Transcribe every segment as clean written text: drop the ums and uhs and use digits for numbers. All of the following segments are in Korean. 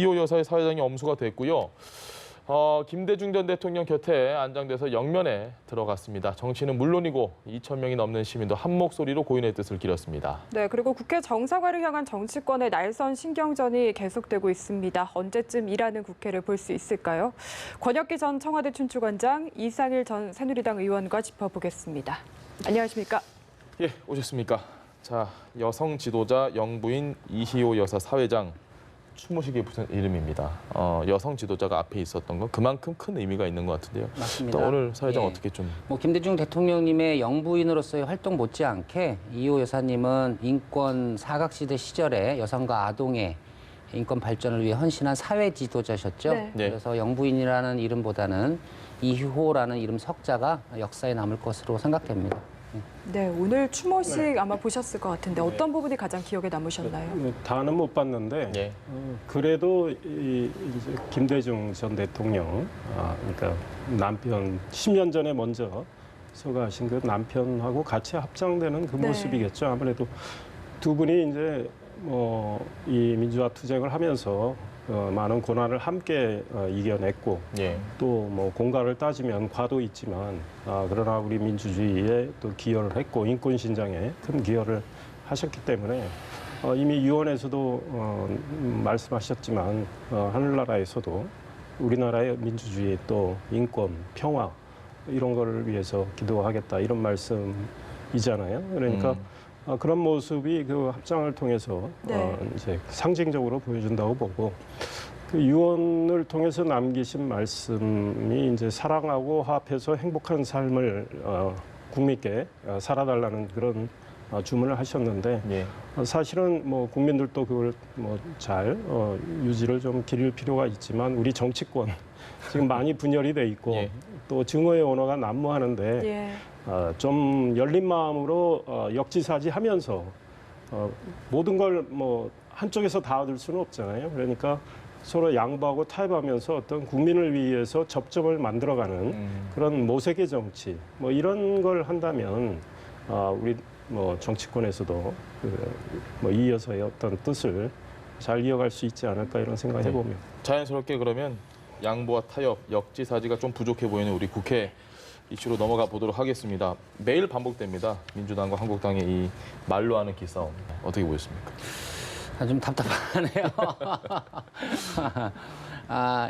이희호 여사의 사회장이 엄수가 됐고요. 김대중 전 대통령 곁에 안장돼서 영면에 들어갔습니다. 정치는 물론이고 2,000명이 넘는 시민도 한 목소리로 고인의 뜻을 기렸습니다. 네, 그리고 국회 정상화를 향한 정치권의 날선 신경전이 계속되고 있습니다. 언제쯤 일하는 국회를 볼 수 있을까요? 권혁기 전 청와대 춘추관장, 이상일 전 새누리당 의원과 짚어보겠습니다. 안녕하십니까? 예, 오셨습니까? 자, 여성 지도자 영부인 이희호 여사 사회장. 추모식에 붙은 이름입니다. 여성 지도자가 앞에 있었던 건 그만큼 큰 의미가 있는 것 같은데요. 맞습니다. 또 오늘 사회장 예. 어떻게 좀... 김대중 대통령님의 영부인으로서의 활동 못지않게 이희호 여사님은 인권 사각시대 시절에 여성과 아동의 인권 발전을 위해 헌신한 사회 지도자셨죠. 네. 네. 그래서 영부인이라는 이름보다는 이희호라는 이름 석자가 역사에 남을 것으로 생각됩니다. 네, 오늘 추모식 아마 보셨을 것 같은데 어떤 부분이 가장 기억에 남으셨나요? 다는 못 봤는데 예. 그래도 이제 김대중 전 대통령, 그러니까 남편 10년 전에 먼저 서거하신 그 남편하고 같이 합장되는 그 네. 모습이겠죠. 아무래도 두 분이 이제 이 민주화 투쟁을 하면서 많은 고난을 함께 이겨냈고 예. 또 공과를 따지면 과도 있지만 그러나 우리 민주주의에 또 기여를 했고 인권 신장에 큰 기여를 하셨기 때문에 이미 유언에서도 말씀하셨지만 하늘나라에서도 우리나라의 민주주의 또 인권 평화 이런 거를 위해서 기도하겠다 이런 말씀이잖아요. 그러니까 그런 모습이 그 합장을 통해서 네. 이제 상징적으로 보여준다고 보고 그 유언을 통해서 남기신 말씀이 이제 사랑하고 화합해서 행복한 삶을 국민께 살아달라는 그런 주문을 하셨는데 예. 사실은 국민들도 그걸 잘 유지를 좀 기릴 필요가 있지만 우리 정치권 지금 많이 분열이 돼 있고 예. 또 증오의 언어가 난무하는데 예. 좀 열린 마음으로 역지사지하면서 모든 걸 한쪽에서 다 얻을 수는 없잖아요. 그러니까 서로 양보하고 타협하면서 어떤 국민을 위해서 접점을 만들어가는 그런 모색의 정치 이런 걸 한다면 우리 정치권에서도 이 여사의 어떤 뜻을 잘 이어갈 수 있지 않을까 이런 생각을 해봅니다. 자연스럽게 그러면 양보와 타협, 역지사지가 좀 부족해 보이는 우리 국회 이슈로 넘어가 보도록 하겠습니다. 매일 반복됩니다. 민주당과 한국당의 이 말로 하는 기싸움. 어떻게 보셨습니까? 좀 답답하네요.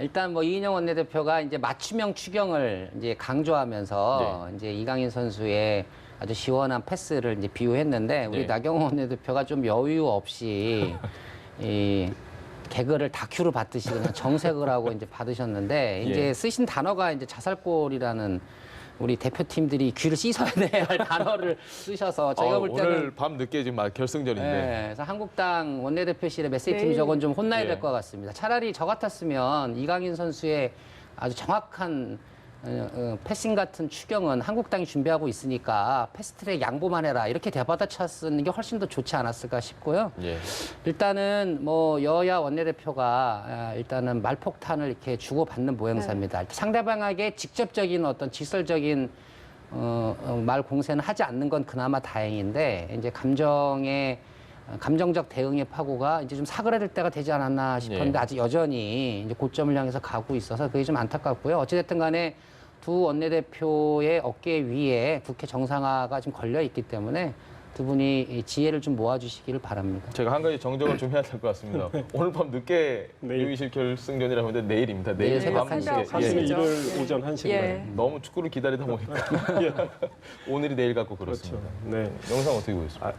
일단 이인영 원내대표가 이제 맞춤형 추경을 이제 강조하면서 네. 이제 이강인 선수의 아주 시원한 패스를 이제 비유했는데 우리 네. 나경원 원내대표가 좀 여유 없이 이 개그를 다큐로 받듯이 그냥 정색을 하고 이제 받으셨는데 이제 예. 쓰신 단어가 이제 자살골이라는 우리 대표팀들이 귀를 씻어야 될 단어를 쓰셔서 저희가 볼 때는 오늘 밤 늦게 지금 결승전인데 네, 그래서 한국당 원내대표실의 메시지팀이 네. 저건 좀 혼나야 예. 될 것 같습니다. 차라리 저 같았으면 이강인 선수의 아주 정확한 패싱 같은 추경은 한국당이 준비하고 있으니까 패스트트랙 양보만 해라 이렇게 되받아쳤는 게 훨씬 더 좋지 않았을까 싶고요. 예. 일단은 여야 원내대표가 일단은 말폭탄을 이렇게 주고받는 모양새입니다. 상대방에게 직접적인 어떤 직설적인 말 공세는 하지 않는 건 그나마 다행인데 이제 감정적 대응의 파고가 이제 좀 사그라들 때가 되지 않았나 싶었는데 네. 아직 여전히 이제 고점을 향해서 가고 있어서 그게 좀 안타깝고요. 어찌됐든 간에 두 원내대표의 어깨 위에 국회 정상화가 좀 걸려 있기 때문에 두 분이 지혜를 좀 모아주시기를 바랍니다. 제가 한 가지 정정을 좀 해야 될 것 같습니다. 오늘 밤 늦게 내일. 유이실 결승전이라고 하는데 내일입니다. 내일 새벽 밤 1시. 늦게. 새벽 사실 예. 일요일 오전 1시간. 예. 너무 축구를 기다리다 보니까 오늘이 내일 같고 그렇습니다. 네. 영상 어떻게 보셨습니까?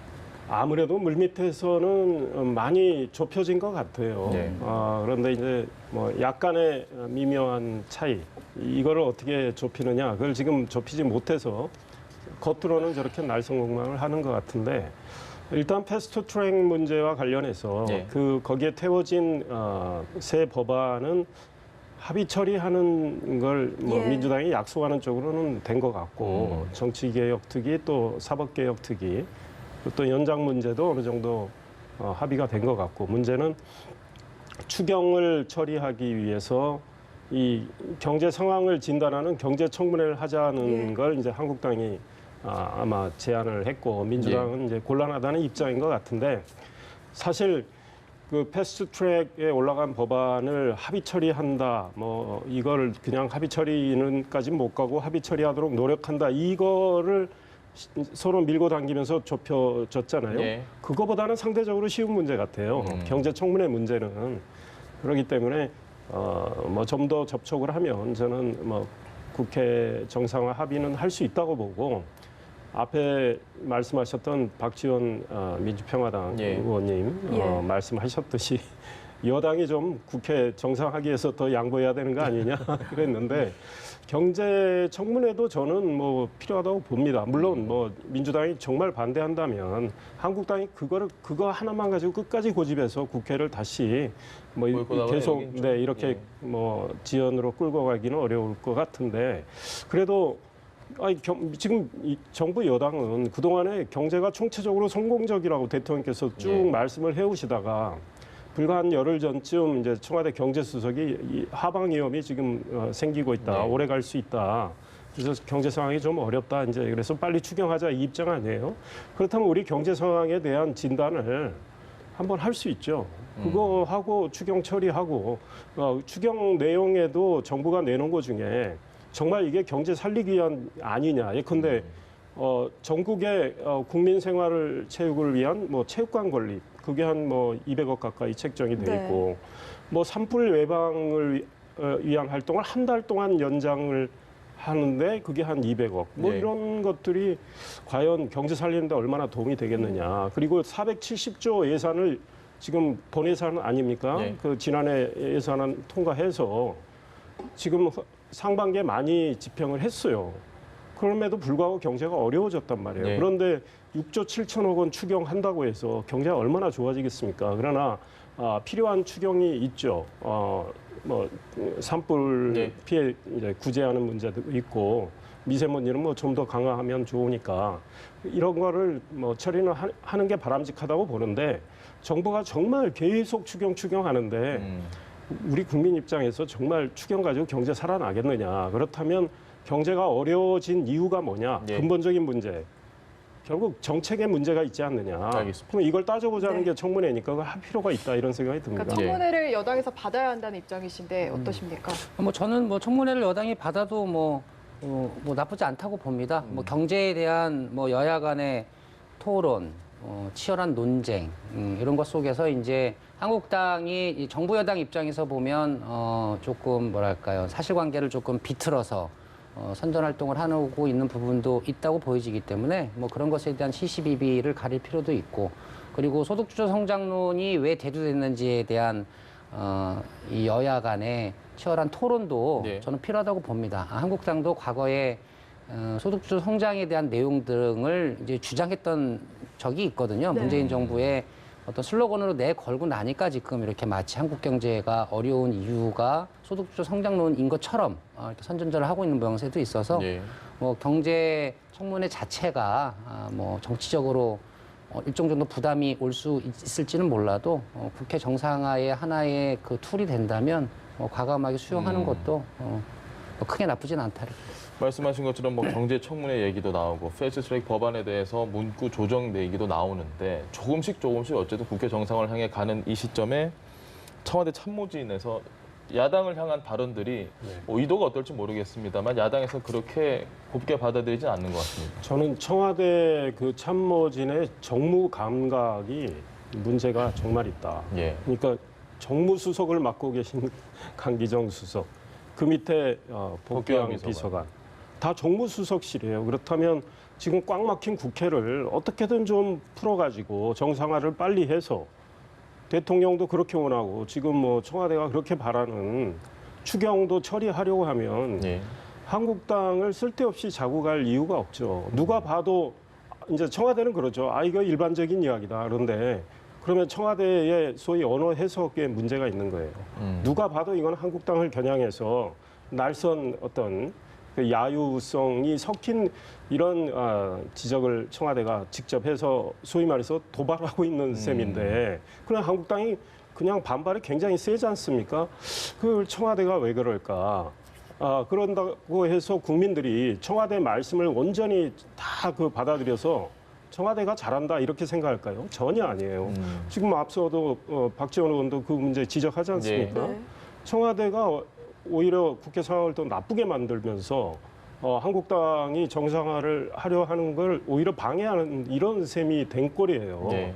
아무래도 물밑에서는 많이 좁혀진 것 같아요. 네. 그런데 이제 약간의 미묘한 차이, 이거를 어떻게 좁히느냐, 그걸 지금 좁히지 못해서 겉으로는 저렇게 날성공방을 하는 것 같은데 일단 패스트 트랙 문제와 관련해서 네. 거기에 태워진 새 법안은 합의 처리하는 걸 예. 민주당이 약속하는 쪽으로는 된 것 같고 정치개혁특위 또 사법개혁특위 또 연장 문제도 어느 정도 합의가 된 것 같고 문제는 추경을 처리하기 위해서 이 경제 상황을 진단하는 경제청문회를 하자는 예. 걸 이제 한국당이 아마 제안을 했고 민주당은 이제 곤란하다는 입장인 것 같은데 사실 그 패스트 트랙에 올라간 법안을 합의 처리한다. 뭐 이걸 그냥 합의 처리는까지 못 가고 합의 처리하도록 노력한다. 이거를 서로 밀고 당기면서 좁혀졌잖아요. 예. 그거보다는 상대적으로 쉬운 문제 같아요. 경제 청문회 문제는 그렇기 때문에 뭐 좀 더 접촉을 하면 저는 뭐 국회 정상화 합의는 할 수 있다고 보고 앞에 말씀하셨던 박지원 민주평화당 예. 의원님 예. 말씀하셨듯이 여당이 좀 국회 정상화하기위해서 더 양보해야 되는 거 아니냐 그랬는데 경제 청문회도 저는 뭐 필요하다고 봅니다. 물론 뭐 민주당이 정말 반대한다면 한국당이 그거 하나만 가지고 끝까지 고집해서 국회를 다시 뭐 보이콧하거나 계속 여긴 좀, 네 이렇게 예. 뭐 지연으로 끌고 가기는 어려울 것 같은데 그래도 아니, 지금 이 정부 여당은 그동안에 경제가 총체적으로 성공적이라고 대통령께서 쭉 예. 말씀을 해오시다가 불과 한 열흘 전쯤 이제 청와대 경제수석이 이 하방 위험이 지금 생기고 있다. 네. 오래 갈 수 있다. 그래서 경제 상황이 좀 어렵다. 이제 그래서 빨리 추경하자 이 입장 아니에요. 그렇다면 우리 경제 상황에 대한 진단을 한번 할 수 있죠. 그거 하고 추경 처리하고 추경 내용에도 정부가 내놓은 것 중에 정말 이게 경제 살리기 위한 아니냐. 예컨대 전국의 국민 생활을 체육을 위한 뭐 체육관 건립 그게 한 뭐 200억 가까이 책정이 돼 네. 있고 뭐 산불 예방을 위한 활동을 한 달 동안 연장을 하는데 그게 한 200억 뭐 네. 이런 것들이 과연 경제 살리는데 얼마나 도움이 되겠느냐. 그리고 470조 예산을 지금 본 예산 아닙니까? 네. 그 지난해 예산안 통과해서 지금 상반기에 많이 집행을 했어요. 그럼에도 불구하고 경제가 어려워졌단 말이에요. 네. 그런데 6조 7천억 원 추경한다고 해서 경제가 얼마나 좋아지겠습니까? 그러나 필요한 추경이 있죠. 뭐 산불 네. 피해 이제 구제하는 문제도 있고 미세먼지는 뭐 좀 더 강화하면 좋으니까 이런 거를 뭐 처리는 하는 게 바람직하다고 보는데 정부가 정말 계속 추경하는데 우리 국민 입장에서 정말 추경 가지고 경제 살아나겠느냐. 그렇다면 경제가 어려워진 이유가 뭐냐. 네. 근본적인 문제. 결국 정책에 문제가 있지 않느냐. 알겠습니다. 그럼 이걸 따져보자는 네. 게 청문회니까 그거 할 필요가 있다 이런 생각이 듭니다. 그러니까 청문회를 여당에서 받아야 한다는 입장이신데 어떠십니까? 뭐 저는 뭐 청문회를 여당이 받아도 뭐 나쁘지 않다고 봅니다. 뭐 경제에 대한 뭐 여야 간의 토론, 치열한 논쟁 이런 것 속에서 이제 한국당이 이 정부 여당 입장에서 보면 조금 뭐랄까요 사실관계를 조금 비틀어서 선전 활동을 하고 있는 부분도 있다고 보여지기 때문에 뭐 그런 것에 대한 시시비비를 가릴 필요도 있고 그리고 소득주도 성장론이 왜 대두됐는지에 대한 이 여야 간의 치열한 토론도 네. 저는 필요하다고 봅니다. 한국당도 과거에 소득주도 성장에 대한 내용 등을 이제 주장했던 적이 있거든요. 네. 문재인 정부의 어떤 슬로건으로 내걸고 나니까 지금 이렇게 마치 한국 경제가 어려운 이유가 소득주도 성장론인 것처럼 이렇게 선전전을 하고 있는 모양새도 있어서 예. 뭐 경제 청문회 자체가 뭐 정치적으로 일정 정도 부담이 올 수 있을지는 몰라도 국회 정상화의 하나의 그 툴이 된다면 과감하게 수용하는 것도 뭐 크게 나쁘진 않다. 말씀하신 것처럼 뭐 경제 청문회 얘기도 나오고 패스트트랙 법안에 대해서 문구 조정 얘기도 나오는데 조금씩 어쨌든 국회 정상을 향해 가는 이 시점에 청와대 참모진에서 야당을 향한 발언들이 뭐 의도가 어떨지 모르겠습니다만 야당에서 그렇게 곱게 받아들이진 않는 것 같습니다. 저는 청와대 그 참모진의 정무 감각이 문제가 정말 있다. 예. 그러니까 정무수석을 맡고 계신 강기정 수석, 그 밑에 복귀양 복귀양 비서관, 다 정무수석실이에요. 그렇다면 지금 꽉 막힌 국회를 어떻게든 좀 풀어가지고 정상화를 빨리 해서 대통령도 그렇게 원하고 지금 뭐 청와대가 그렇게 바라는 추경도 처리하려고 하면 예. 한국당을 쓸데없이 자고 갈 이유가 없죠. 누가 봐도 이제 청와대는 그러죠. 이거 일반적인 이야기다. 그런데 그러면 청와대의 소위 언어 해석에 문제가 있는 거예요. 누가 봐도 이건 한국당을 겨냥해서 날선 어떤 그 야유성이 섞인 이런 지적을 청와대가 직접 해서 소위 말해서 도발하고 있는 셈인데 그냥 한국당이 그냥 반발이 굉장히 세지 않습니까? 그 청와대가 왜 그럴까? 그런다고 해서 국민들이 청와대 말씀을 온전히 다 그 받아들여서 청와대가 잘한다 이렇게 생각할까요? 전혀 아니에요. 지금 앞서도 박지원 의원도 그 문제 지적하지 않습니까? 네. 청와대가 오히려 국회 상황을 더 나쁘게 만들면서 한국당이 정상화를 하려 하는 걸 오히려 방해하는 이런 셈이 된 꼴이에요. 네.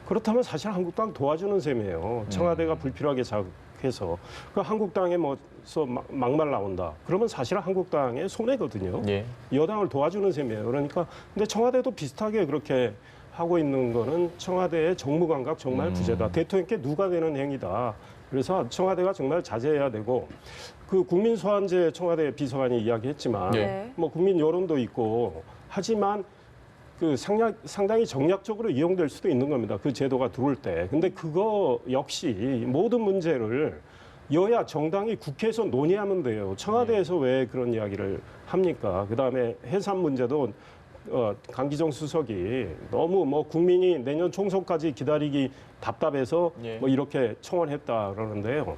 그렇다면 사실 한국당 도와주는 셈이에요. 청와대가 불필요하게 자극해서 그 한국당에 뭐서 막말 나온다. 그러면 사실 한국당의 손해거든요. 예. 여당을 도와주는 셈이에요. 그러니까 근데 청와대도 비슷하게 그렇게 하고 있는 거는 청와대의 정무 감각 정말 부재다. 대통령께 누가 되는 행위다. 그래서 청와대가 정말 자제해야 되고 그 국민 소환제 청와대 비서관이 이야기했지만 네. 뭐 국민 여론도 있고 하지만 그 상당히 정략적으로 이용될 수도 있는 겁니다. 그 제도가 들어올 때. 근데 그거 역시 모든 문제를 여야 정당이 국회에서 논의하면 돼요. 청와대에서 왜 그런 이야기를 합니까? 그다음에 해산 문제도 강기정 수석이 너무 뭐 국민이 내년 총선까지 기다리기 답답해서 예. 뭐 이렇게 청원했다 그러는데요.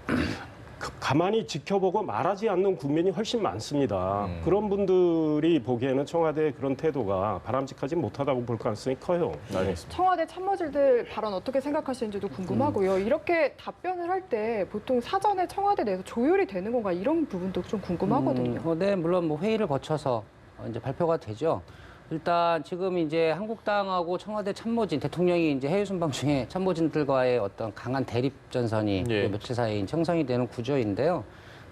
가만히 지켜보고 말하지 않는 국민이 훨씬 많습니다. 그런 분들이 보기에는 청와대의 그런 태도가 바람직하지 못하다고 볼 가능성이 커요. 알겠습니다. 청와대 참모진들 발언 어떻게 생각하시는지도 궁금하고요. 이렇게 답변을 할 때 보통 사전에 청와대 내에서 조율이 되는 건가 이런 부분도 좀 궁금하거든요. 네, 물론 뭐 회의를 거쳐서 이제 발표가 되죠. 일단 지금 이제 한국당하고 청와대 참모진, 대통령이 이제 해외 순방 중에 참모진들과의 어떤 강한 대립 전선이 예. 며칠 사이에 형성이 되는 구조인데요.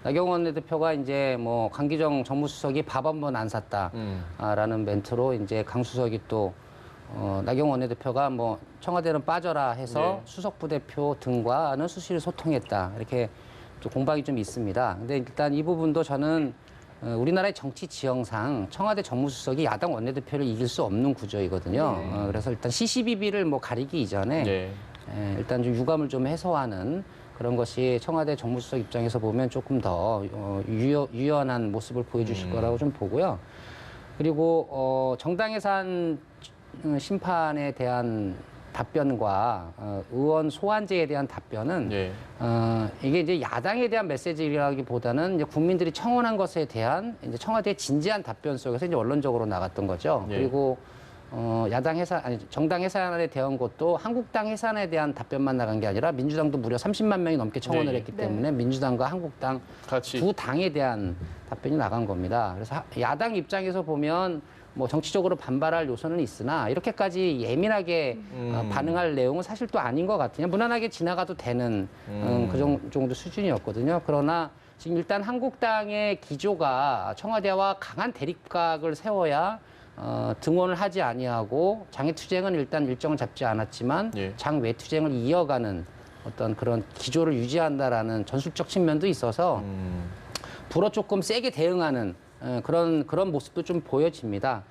나경원 원내대표가 이제 뭐 강기정 정무수석이 밥 한 번 안 샀다라는 멘트로 이제 강 수석이 또 나경원 원내대표가 뭐 청와대는 빠져라 해서 네. 수석 부대표 등과는 수시로 소통했다 이렇게 좀 공방이 좀 있습니다. 근데 일단 이 부분도 저는 우리나라의 정치 지형상 청와대 정무수석이 야당 원내대표를 이길 수 없는 구조이거든요. 그래서 일단 시시비비를 뭐 가리기 이전에 네. 일단 좀 유감을 좀 해소하는 그런 것이 청와대 정무수석 입장에서 보면 조금 더 유연한 모습을 보여주실 거라고 좀 보고요. 그리고 정당 예산 심판에 대한 답변과 의원 소환제에 대한 답변은 예. 이게 이제 야당에 대한 메시지라기보다는 이제 국민들이 청원한 것에 대한 이제 청와대의 진지한 답변 속에서 이제 원론적으로 나갔던 거죠. 예. 그리고 야당 해산 아니 정당 해산에 대한 것도 한국당 해산에 대한 답변만 나간 게 아니라 민주당도 무려 30만 명이 넘게 청원을 네. 했기 때문에 민주당과 한국당 같이 두 당에 대한 답변이 나간 겁니다. 그래서 야당 입장에서 보면 뭐 정치적으로 반발할 요소는 있으나 이렇게까지 예민하게 반응할 내용은 사실 또 아닌 것 같아요. 무난하게 지나가도 되는 그 정도 수준이었거든요. 그러나 지금 일단 한국당의 기조가 청와대와 강한 대립각을 세워야 등원을 하지 아니하고 장외투쟁은 일단 일정을 잡지 않았지만 예. 장외투쟁을 이어가는 어떤 그런 기조를 유지한다라는 전술적 측면도 있어서 불어 조금 세게 대응하는 그런 모습도 좀 보여집니다.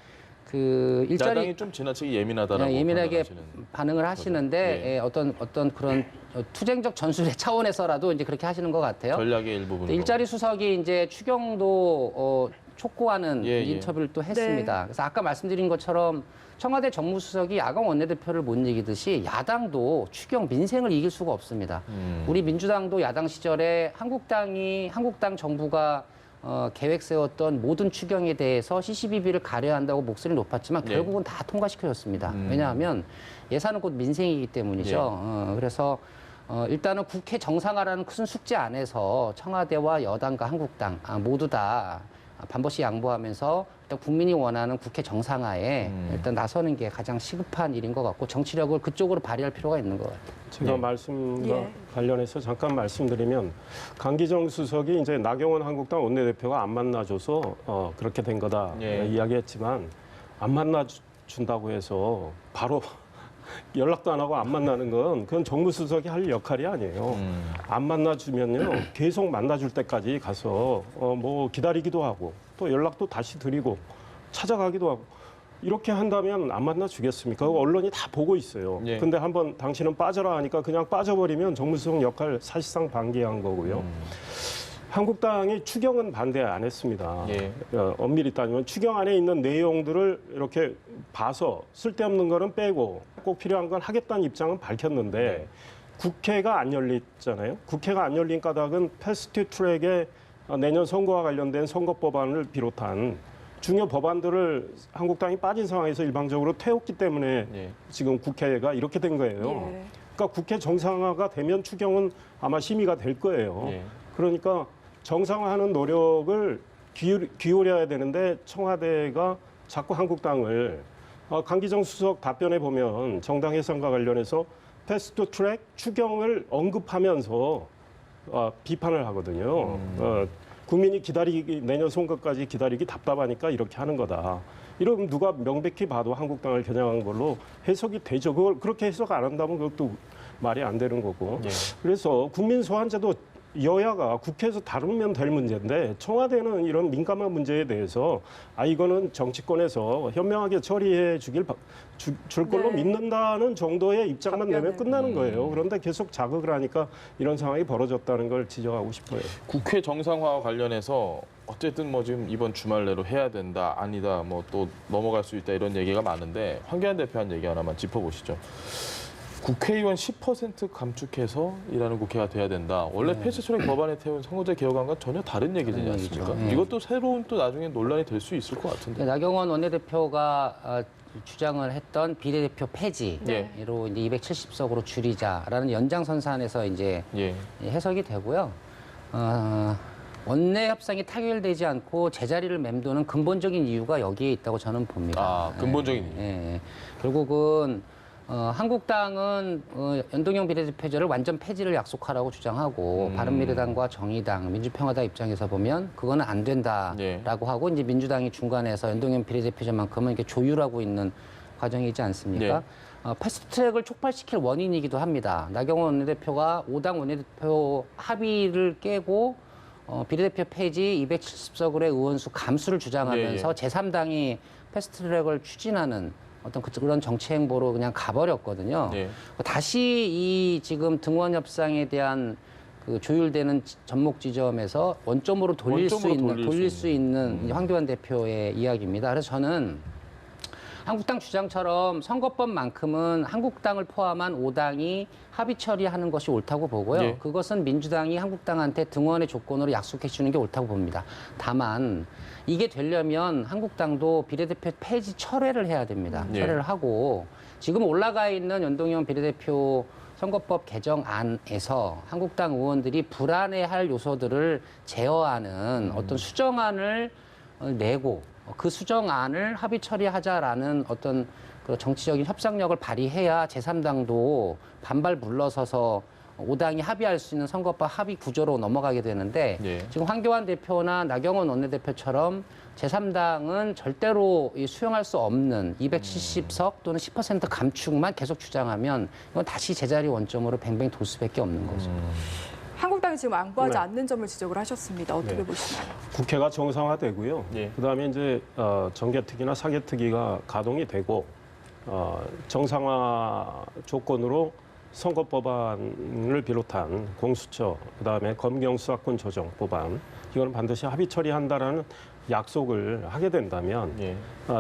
그 일자리 야당이 좀 지나치게 예민하다라고 예민하게 판단하시는. 반응을 하시는데 예. 어떤 그런 투쟁적 전술의 차원에서라도 이제 그렇게 하시는 것 같아요. 전략의 일부분. 일자리 수석이 이제 추경도 촉구하는 예, 예. 인터뷰를 또 했습니다. 그래서 아까 말씀드린 것처럼 청와대 정무수석이 야당 원내대표를 못 이기듯이 야당도 추경 민생을 이길 수가 없습니다. 우리 민주당도 야당 시절에 한국당 정부가 계획 세웠던 모든 추경에 대해서 시시비비를 가려야 한다고 목소리를 높였지만 네. 결국은 다 통과시켜줬습니다. 왜냐하면 예산은 곧 민생이기 때문이죠. 그래서 일단은 국회 정상화라는 큰 숙제 안에서 청와대와 여당과 한국당 모두 다 반드시 양보하면서 일단 국민이 원하는 국회 정상화에 일단 나서는 게 가장 시급한 일인 것 같고 정치력을 그쪽으로 발휘할 필요가 있는 것 같아요. 제가 예. 말씀과 예. 관련해서 잠깐 말씀드리면 강기정 수석이 이제 나경원 한국당 원내대표가 안 만나줘서 그렇게 된 거다 예. 이야기했지만 안 만나준다고 해서 바로 연락도 안 하고 안 만나는 건 그건 정무수석이 할 역할이 아니에요. 안 만나주면요 계속 만나줄 때까지 가서 뭐 기다리기도 하고 또 연락도 다시 드리고 찾아가기도 하고 이렇게 한다면 안 만나주겠습니까? 언론이 다 보고 있어요. 예. 근데 한번 당신은 빠져라 하니까 그냥 빠져버리면 정무수석 역할 사실상 방기한 거고요. 한국당이 추경은 반대 안 했습니다. 예. 엄밀히 따지면 추경 안에 있는 내용들을 이렇게 봐서 쓸데없는 거는 빼고 꼭 필요한 건 하겠다는 입장은 밝혔는데 네. 국회가 안 열리잖아요. 국회가 안 열린 까닭은 패스트 트랙에 내년 선거와 관련된 선거법안을 비롯한 중요 법안들을 한국당이 빠진 상황에서 일방적으로 태웠기 때문에 예. 지금 국회가 이렇게 된 거예요. 예. 그러니까 국회 정상화가 되면 추경은 아마 심의가 될 거예요. 예. 그러니까 정상화하는 노력을 기울여야 되는데 청와대가 자꾸 한국당을 강기정 수석 답변에 보면 정당 해산과 관련해서 패스트 트랙 추경을 언급하면서 비판을 하거든요. 국민이 내년 선거까지 기다리기 답답하니까 이렇게 하는 거다. 이러면 누가 명백히 봐도 한국당을 겨냥한 걸로 해석이 되죠. 그걸 그렇게 해석 안 한다면 그것도 말이 안 되는 거고. 예. 그래서 국민 소환제도 여야가 국회에서 다루면 될 문제인데 청와대는 이런 민감한 문제에 대해서 이거는 정치권에서 현명하게 처리해 줄 걸로 네. 믿는다는 정도의 입장만 내면 답변을. 끝나는 거예요. 그런데 계속 자극을 하니까 이런 상황이 벌어졌다는 걸 지적하고 싶어요. 국회 정상화와 관련해서 어쨌든 뭐 지금 이번 주말 내로 해야 된다, 아니다, 뭐 또 넘어갈 수 있다 이런 얘기가 많은데 황교안 대표 한 얘기 하나만 짚어보시죠. 국회의원 10% 감축해서 일하는 국회가 돼야 된다. 원래 패스트트랙 법안에 태운 선거제 개혁안과 전혀 다른 얘기지 다른 않습니까? 얘기죠. 예. 이것도 새로운 또 나중에 논란이 될 수 있을 것 같은데. 나경원 원내대표가 주장을 했던 비례대표 폐지로 예. 이제 270석으로 줄이자라는 연장선상에서 이제 예. 해석이 되고요. 원내 협상이 타결되지 않고 제자리를 맴도는 근본적인 이유가 여기에 있다고 저는 봅니다. 근본적인 이유. 예. 결국은 한국당은 연동형 비례대표제를 완전 폐지를 약속하라고 주장하고 바른미래당과 정의당, 민주평화당 입장에서 보면 그거는 안 된다라고 예. 하고 이제 민주당이 중간에서 연동형 비례대표제만큼은 이렇게 조율하고 있는 과정이지 않습니까? 패스트트랙을 촉발시킬 원인이기도 합니다. 나경원 원내대표가 5당 원내대표 합의를 깨고 비례대표 폐지 270석의 의원수 감수를 주장하면서 제3당이 패스트트랙을 추진하는 어떤 그런 정치 행보로 그냥 가버렸거든요. 예. 다시 이 지금 등원 협상에 대한 그 조율되는 접목 지점에서 원점으로 돌릴 수 있는 황교안 대표의 이야기입니다. 그래서 저는 한국당 주장처럼 선거법만큼은 한국당을 포함한 5당이 합의 처리하는 것이 옳다고 보고요. 예. 그것은 민주당이 한국당한테 등원의 조건으로 약속해 주는 게 옳다고 봅니다. 다만 이게 되려면 한국당도 비례대표 폐지 철회를 해야 됩니다. 예. 철회를 하고 지금 올라가 있는 연동형 비례대표 선거법 개정안에서 한국당 의원들이 불안해할 요소들을 제어하는 어떤 수정안을 내고 그 수정안을 합의 처리하자라는 어떤 그 정치적인 협상력을 발휘해야 제3당도 반발 물러서서 5당이 합의할 수 있는 선거법 합의 구조로 넘어가게 되는데 지금 황교안 대표나 나경원 원내대표처럼 제3당은 절대로 수용할 수 없는 270석 또는 10% 감축만 계속 주장하면 이건 다시 제자리 원점으로 뱅뱅 돌 수밖에 없는 거죠. 한국당이 지금 양보하지 네. 않는 점을 지적을 하셨습니다. 어떻게 네. 보시나요? 국회가 정상화되고요. 예. 그다음에 이제 정개특위나 사개특위가 가동이 되고 정상화 조건으로 선거법안을 비롯한 공수처, 그다음에 검경수사권 조정 법안 이거는 반드시 합의 처리한다라는 약속을 하게 된다면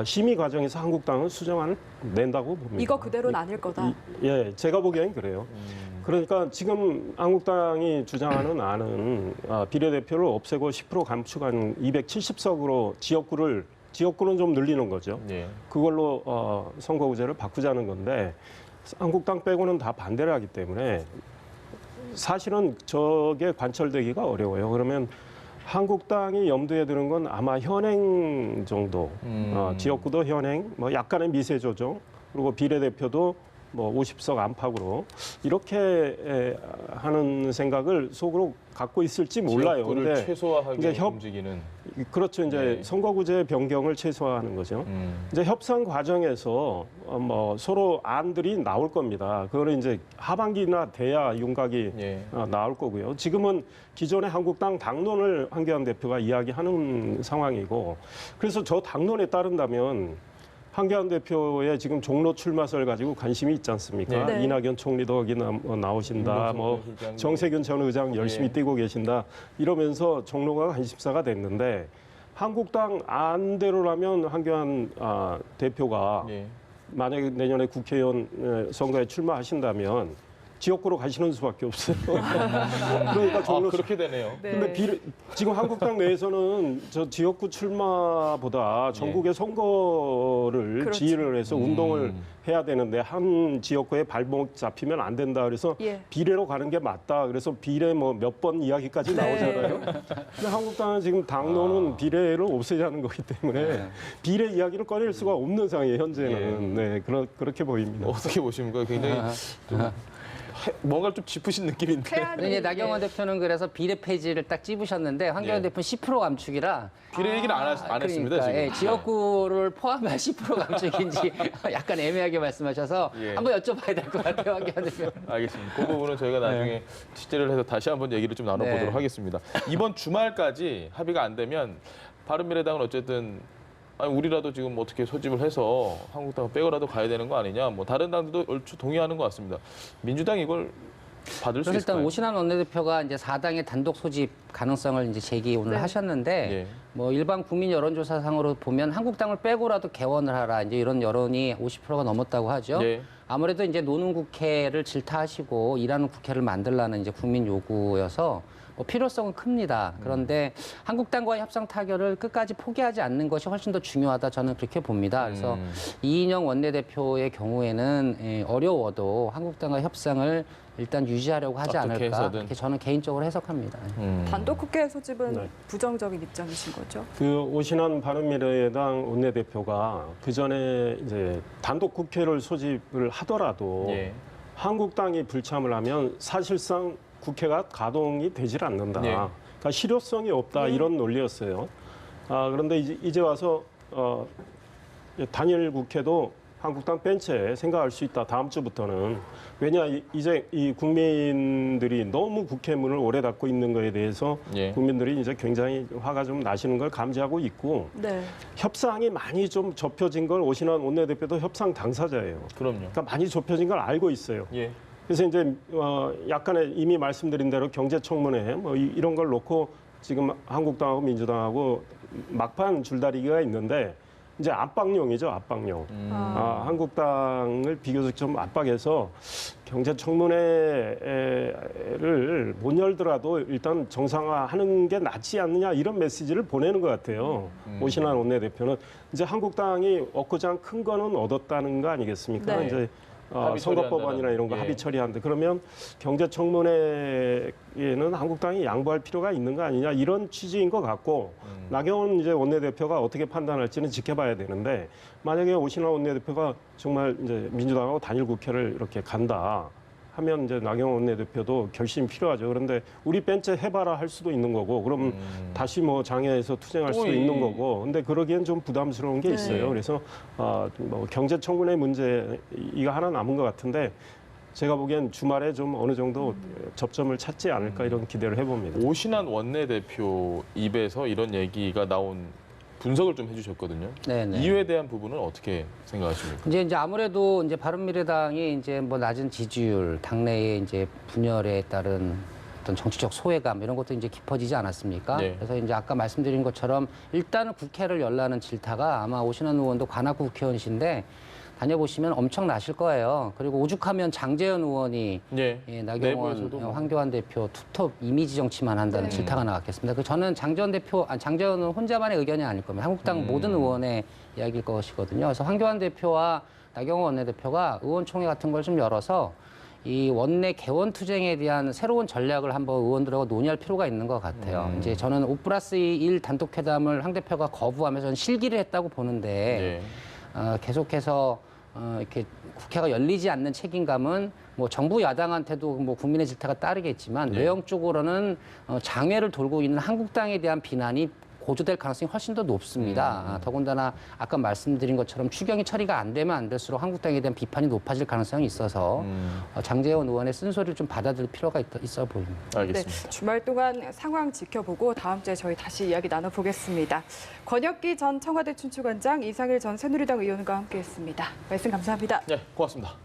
심의 과정에서 한국당은 수정안을 낸다고 봅니다. 이거 그대로는 아닐 거다. 제가 보기엔 그래요. 그러니까 지금 한국당이 주장하는 안은 비례대표를 없애고 10% 감축한 270석으로 지역구는 좀 늘리는 거죠. 그걸로 선거구제를 바꾸자는 건데 한국당 빼고는 다 반대를 하기 때문에 사실은 저게 관철되기가 어려워요. 그러면 한국당이 염두에 드는 건 아마 현행 정도, 지역구도 현행, 뭐 약간의 미세 조정, 그리고 비례대표도 뭐 50석 안팎으로 이렇게 하는 생각을 속으로 갖고 있을지 몰라요. 근데 최소화하게 이제 움직이는. 그렇죠. 이제 선거구제 변경을 최소화하는 거죠. 이제 협상 과정에서 뭐 서로 안들이 나올 겁니다. 그거는 이제 하반기나 돼야 윤곽이 나올 거고요. 지금은 기존의 한국당 당론을 황교안 대표가 이야기하는 상황이고, 그래서 저 당론에 따른다면 황교안 대표의 지금 종로 출마설 가지고 관심이 있지 않습니까? 네. 이낙연 총리도 거기 나오신다. 뭐 정세균 전 의장 열심히 뛰고 계신다. 이러면서 종로가 관심사가 됐는데 한국당 안대로라면 황교안 대표가 만약에 내년에 국회의원 선거에 출마하신다면 지역구로 가시는 수밖에 없어요. 그러니까 종로 그렇게 되네요. 네. 근데 지금 한국당 내에서는 저 지역구 출마보다 전국의 선거를 그렇죠. 지휘를 해서 운동을 해야 되는데 한 지역구에 발목 잡히면 안 된다. 그래서 예. 비례로 가는 게 맞다. 그래서 비례 뭐 몇 번 이야기까지 나오잖아요. 근데 한국당은 지금 당론은 비례를 없애자는 거기 때문에 비례 이야기를 꺼낼 수가 없는 상황이에요. 현재는. 네, 그렇게 보입니다. 어떻게 보십니까? 굉장히 좀 뭔가 좀 짚으신 느낌인데. 근데 이제 나경원 대표는 그래서 비례 폐지를 딱 찝으셨는데 황교안 예. 대표는 10% 감축이라 비례 얘기는 안 했습니다, 그러니까, 지금. 예, 지역구를 포함한 10% 감축인지 약간 애매하게 말씀하셔서 예. 한번 여쭤봐야 될 것 같아요, 황교안 대표. 알겠습니다. 그 부분은 저희가 나중에 취재를 해서 다시 한번 얘기를 좀 나눠보도록 네. 하겠습니다. 이번 주말까지 합의가 안 되면 바른미래당은 어쨌든 우리라도 지금 어떻게 소집을 해서 한국당을 빼고라도 가야 되는 거 아니냐. 뭐 다른 당들도 얼추 동의하는 것 같습니다. 민주당이 이걸 받을 수 그래서 일단 있을까요? 오신환 원내대표가 이제 4당의 단독 소집 가능성을 이제 제기 오늘 네. 하셨는데 예. 뭐 일반 국민 여론조사상으로 보면 한국당을 빼고라도 개원을 하라 이제 이런 여론이 50%가 넘었다고 하죠. 예. 아무래도 이제 노는 국회를 질타하시고 일하는 국회를 만들라는 이제 국민 요구여서 뭐 필요성은 큽니다. 그런데 한국당과의 협상 타결을 끝까지 포기하지 않는 것이 훨씬 더 중요하다 저는 그렇게 봅니다. 그래서 이인영 원내대표의 경우에는 어려워도 한국당과 협상을 일단 유지하려고 하지 어떻게 않을까 해서든. 이렇게 저는 개인적으로 해석합니다. 단독 국회 소집은 네. 부정적인 입장이신 거죠? 그 오신환 바른미래당 원내대표가 그 전에 이제 단독 국회를 소집을 하더라도 예. 한국당이 불참을 하면 사실상 국회가 가동이 되질 않는다. 예. 그러니까 실효성이 없다 이런 논리였어요. 그런데 이제 와서 단일 국회도 한국당 벤치에 생각할 수 있다. 다음 주부터는. 왜냐 이제 이 국민들이 너무 국회 문을 오래 닫고 있는 거에 대해서 예. 국민들이 이제 굉장히 화가 좀 나시는 걸 감지하고 있고 네. 협상이 많이 좀 좁혀진 걸 오신환 원내대표도 협상 당사자예요. 그럼요. 그러니까 많이 좁혀진 걸 알고 있어요. 예. 그래서 이제 약간의 이미 말씀드린 대로 경제청문회 뭐 이런 걸 놓고 지금 한국당하고 민주당하고 막판 줄다리기가 있는데 이제 압박용이죠, 압박용. 한국당을 비교적 좀 압박해서 경제청문회를 못 열더라도 일단 정상화하는 게 낫지 않느냐 이런 메시지를 보내는 것 같아요. 오신환 원내대표는 이제 한국당이 얻고자 큰 거는 얻었다는 거 아니겠습니까? 네. 이제 합의 선거법안이나 이런 거 예. 합의 처리하는데 그러면 경제청문회에는 한국당이 양보할 필요가 있는 거 아니냐 이런 취지인 것 같고 나경원 이제 원내대표가 어떻게 판단할지는 지켜봐야 되는데 만약에 오신환 원내대표가 정말 이제 민주당하고 단일 국회를 이렇게 간다 하면 이제 나경원 원내대표도 결심이 필요하죠. 그런데 우리 벤치에 해봐라 할 수도 있는 거고 그럼 다시 뭐 장애에서 투쟁할 수도 있는 거고 근데 그러기엔 좀 부담스러운 게 있어요. 그래서 뭐 경제청문회 문제 이거 하나 남은 것 같은데 제가 보기엔 주말에 좀 어느 정도 접점을 찾지 않을까 이런 기대를 해봅니다. 오신환 원내대표 입에서 이런 얘기가 나온 분석을 좀 해주셨거든요. 네네. 이유에 대한 부분은 어떻게 생각하십니까? 이제 아무래도 이제 바른미래당이 이제 뭐 낮은 지지율, 당내의 이제 분열에 따른 어떤 정치적 소외감 이런 것도 이제 깊어지지 않았습니까? 네. 그래서 이제 아까 말씀드린 것처럼 일단은 국회를 열라는 질타가 아마 오신환 의원도 관악구 국회의원이신데 다녀보시면 엄청 나실 거예요. 그리고 오죽하면 장제현 의원이 예. 나경원, 내부에서도 뭐. 황교안 대표 투톱 이미지 정치만 한다는 네. 질타가 나왔겠습니다. 저는 장제현은 혼자만의 의견이 아닐 겁니다. 한국당 모든 의원의 이야기일 것이거든요. 그래서 황교안 대표와 나경원 원내대표가 의원총회 같은 걸 좀 열어서 이 원내 개원 투쟁에 대한 새로운 전략을 한번 의원들하고 논의할 필요가 있는 것 같아요. 이제 저는 5+1 단독 회담을 황 대표가 거부하면서 저는 실기를 했다고 보는데 계속해서 이렇게 국회가 열리지 않는 책임감은 뭐 정부 야당한테도 뭐 국민의 질타가 따르겠지만 외형적으로는 장외를 돌고 있는 한국당에 대한 비난이 고조될 가능성이 훨씬 더 높습니다. 더군다나 아까 말씀드린 것처럼 추경이 처리가 안 되면 안 될수록 한국당에 대한 비판이 높아질 가능성이 있어서 장제원 의원의 쓴소리를 좀 받아들일 필요가 있어 보입니다. 알겠습니다. 네, 주말 동안 상황 지켜보고 다음 주에 저희 다시 이야기 나눠보겠습니다. 권혁기 전 청와대 춘추관장, 이상일 전 새누리당 의원과 함께했습니다. 말씀 감사합니다. 네, 고맙습니다.